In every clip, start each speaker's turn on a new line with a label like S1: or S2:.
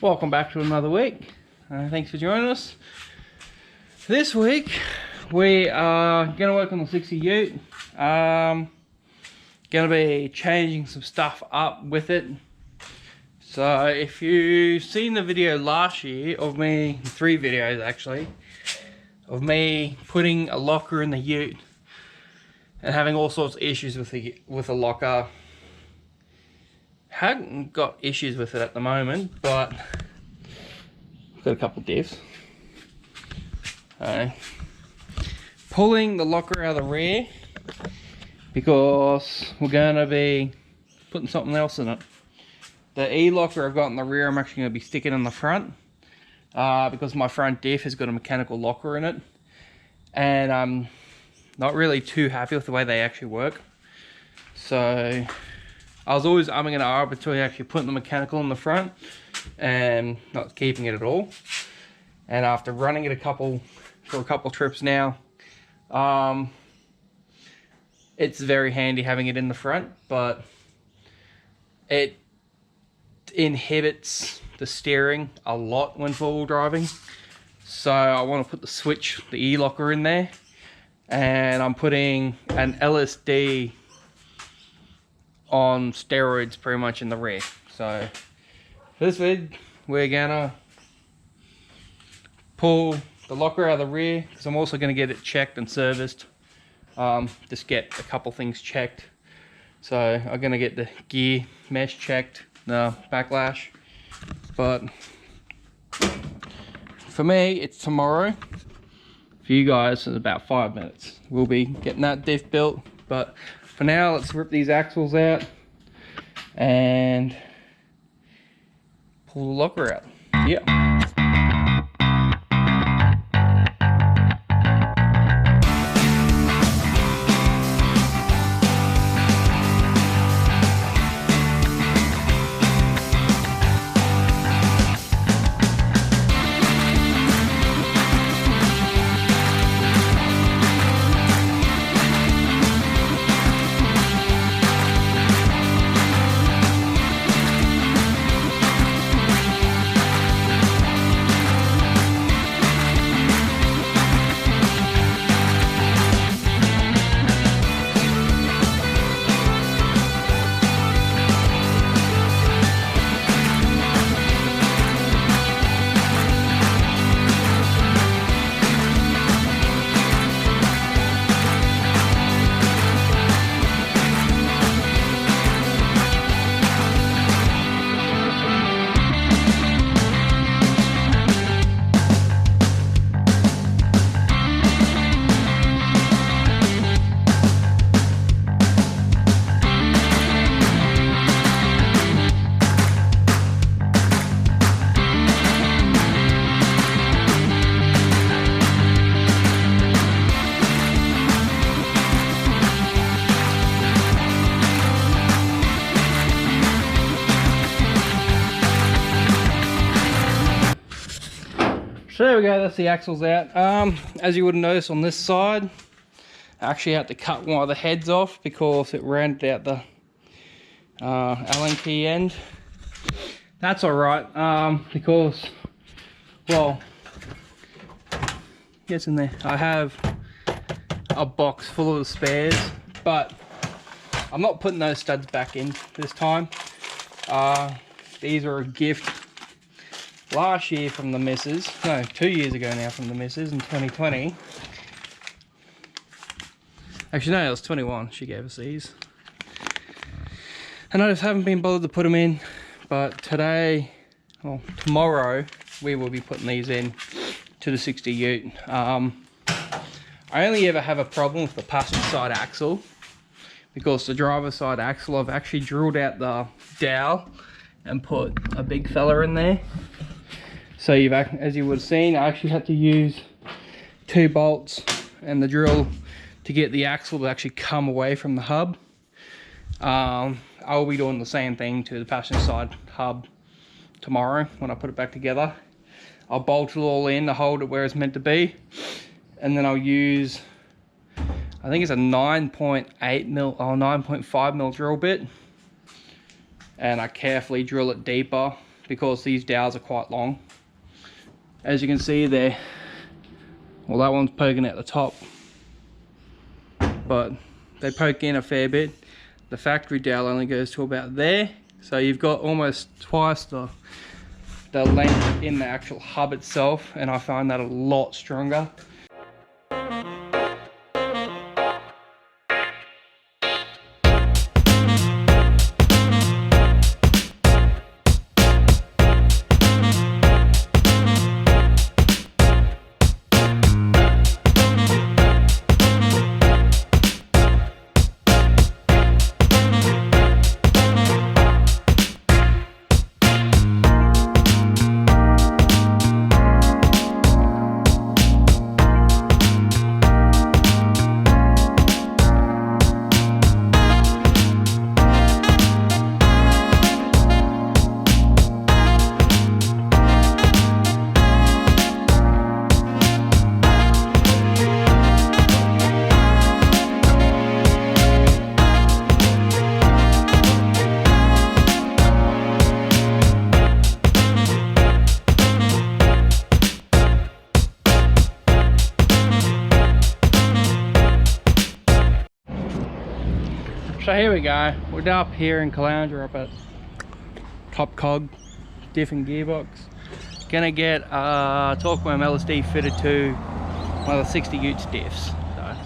S1: Welcome back to another week. Thanks for joining us. This week we are going to work on the 60 Ute. Going to be changing some stuff up with it. So if you've seen the video last year of me, 3 videos actually, of me putting a locker in the Ute and having all sorts of issues with the locker. Haven't got issues with it at the moment, but I've got a couple of diffs. Pulling the locker out of the rear because we're going to be putting something else in it. The E-locker I've got in the rear I'm actually going to be sticking in the front because my front diff has got a mechanical locker in it, and I'm not really too happy with the way they actually work. So I was always umming and ahhing between actually putting the mechanical in the front and not keeping it at all. And after running it for a couple trips now, it's very handy having it in the front, but it inhibits the steering a lot when four-wheel driving. So I want to put the E-locker in there, and I'm putting an LSD on steroids pretty much in the rear. So for this vid we're gonna pull the locker out of the rear because I'm also going to get it checked and serviced. Just get a couple things checked. So I'm going to get the gear mesh checked, the backlash, but for me it's tomorrow. For you guys it's about 5 minutes. We'll be getting that diff built, but for now, let's rip these axles out and pull the locker out. Yeah. So there we go, that's the axles out. As you would notice on this side, I actually had to cut one of the heads off because it rounded out the Allen key end. That's alright, because, well, gets in there. I have a box full of the spares, but I'm not putting those studs back in this time. These are a gift last year from the missus, no, 2 years ago now from the missus in 2020. Actually no, it was 21, she gave us these. And I just haven't been bothered to put them in, but today, well, tomorrow, we will be putting these in to the 60 Ute. I only ever have a problem with the passenger side axle, because the driver's side axle, I've actually drilled out the dowel and put a big fella in there. So as you would have seen, I actually had to use 2 bolts and the drill to get the axle to actually come away from the hub. I'll be doing the same thing to the passenger side hub tomorrow when I put it back together. I'll bolt it all in to hold it where it's meant to be, and then I'll use, I think it's a 9.8 mil or 9.5 mil drill bit, and I carefully drill it deeper because these dowels are quite long. As you can see there, well, that one's poking at the top, but they poke in a fair bit. The factory dowel only goes to about there, so you've got almost twice the length in the actual hub itself, and I find that a lot stronger. So here we go, we're up here in Caloundra up at Top Cog, Diff Gearbox. Gonna get Torqueworm LSD fitted to one of the 60 Utes diffs, so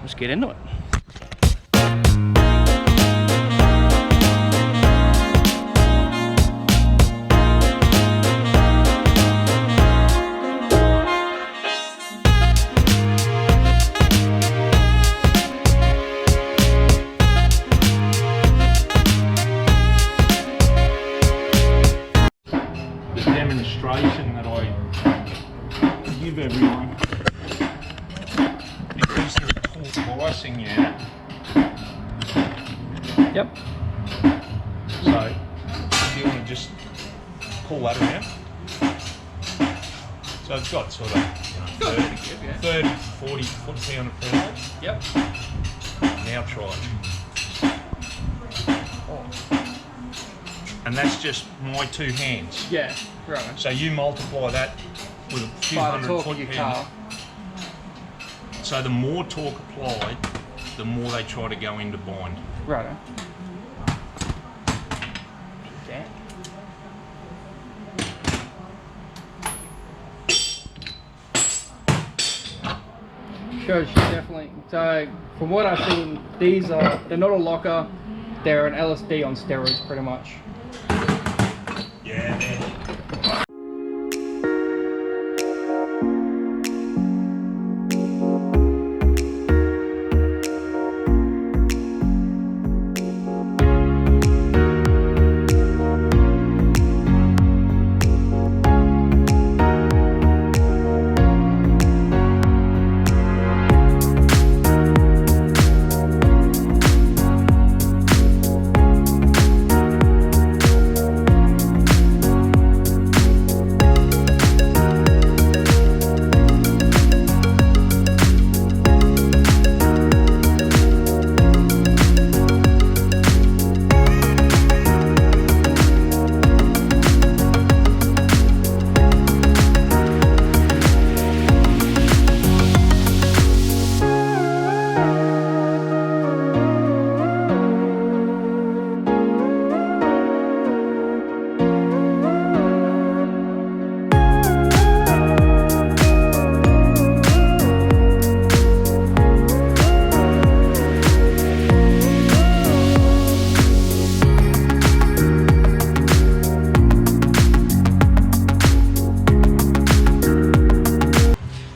S1: let's get into it.
S2: That I give everyone is the torque biasing unit.
S1: Yep.
S2: So if you want to just pull that around, so it's got sort of 30, 40 foot-pound of power.
S1: Yep.
S2: Now try it. And that's just my two hands.
S1: Yeah, right.
S2: So you multiply that with a few hundred foot-pound. So the more torque applied, the more they try to go into bind.
S1: Right. Okay. Shows you definitely. So from what I've seen, they're not a locker, they're an LSD on steroids pretty much.
S2: Yeah, man.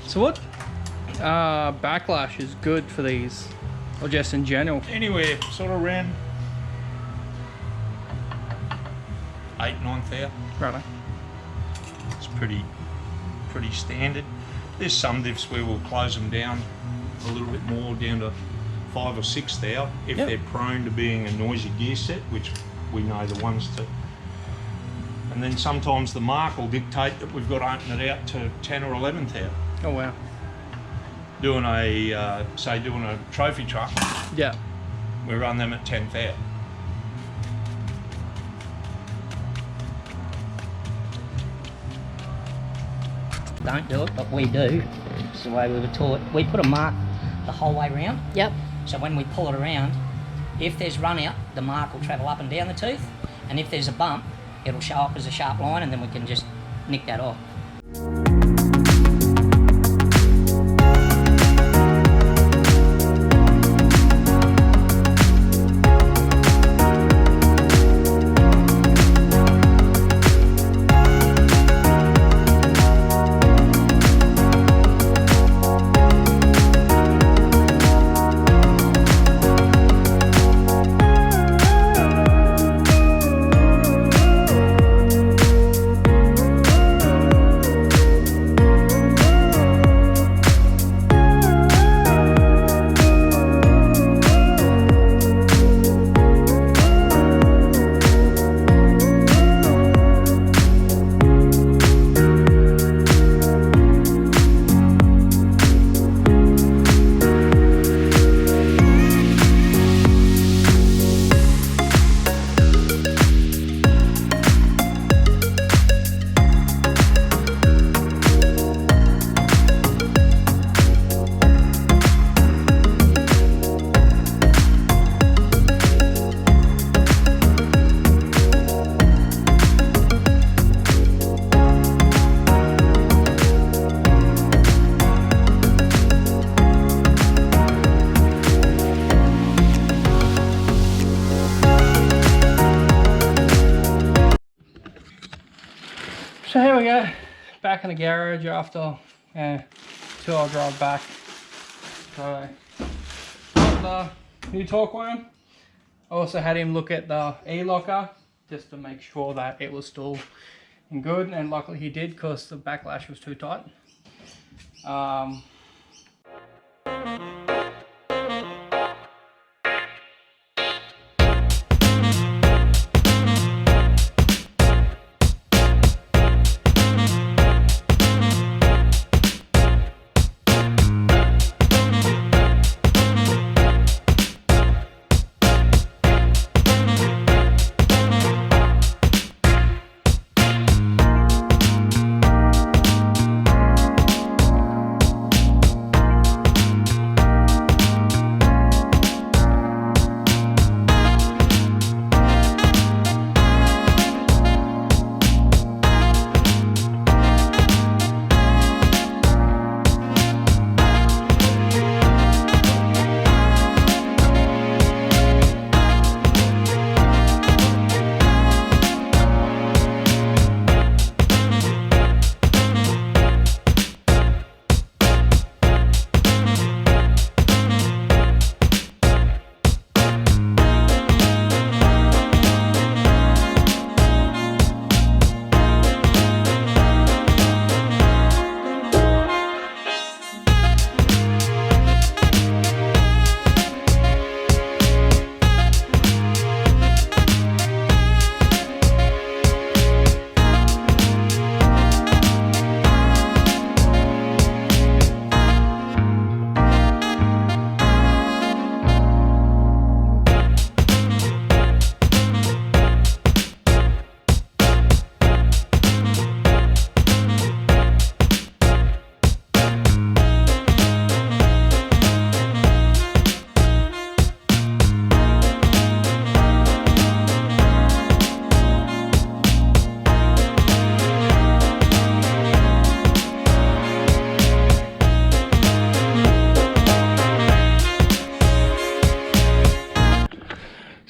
S1: So what backlash is good for these, or just in general?
S2: Anywhere sort of around 8,000-9,000.
S1: Right.
S2: It's pretty standard. There's some diffs where we'll close them down a little bit more, down to 5,000 or 6,000 if they're prone to being a noisy gear set, which we know the ones to. And then sometimes the mark will dictate that we've got to open it out to 10 or 11,000.
S1: Oh wow.
S2: Doing a say doing a trophy truck.
S1: Yeah.
S2: We run them at 10,000.
S3: don't do it, but we do. It's the way we were taught. We put a mark the whole way round.
S4: Yep.
S3: So when we pull it around, if there's run out, the mark will travel up and down the tooth, and if there's a bump, it'll show up as a sharp line, and then we can just nick that off.
S1: So here we go, back in the garage after a 2-hour drive back. So, got the new torque worm. I also had him look at the E-locker just to make sure that it was still in good, and luckily he did because the backlash was too tight.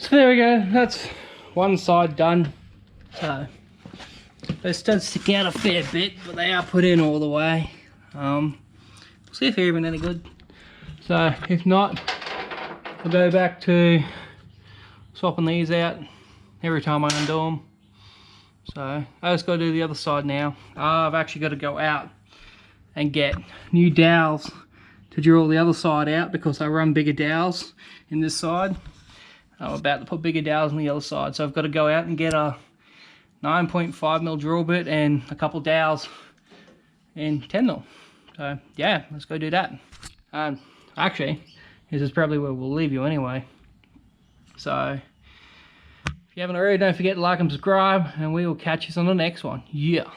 S1: So there we go, that's one side done. So they still stick out a fair bit, but they are put in all the way. We'll see if they're even any good. So if not, I'll go back to swapping these out every time I undo them. So I just got to do the other side now. I've actually got to go out and get new dowels to drill the other side out because I run bigger dowels in this side. I'm about to put bigger dowels on the other side, so I've got to go out and get a 9.5mm drill bit and a couple dowels and 10mm. So yeah, let's go do that. Actually, this is probably where we'll leave you anyway. So if you haven't already, don't forget to like and subscribe, and we will catch you on the next one. Yeah.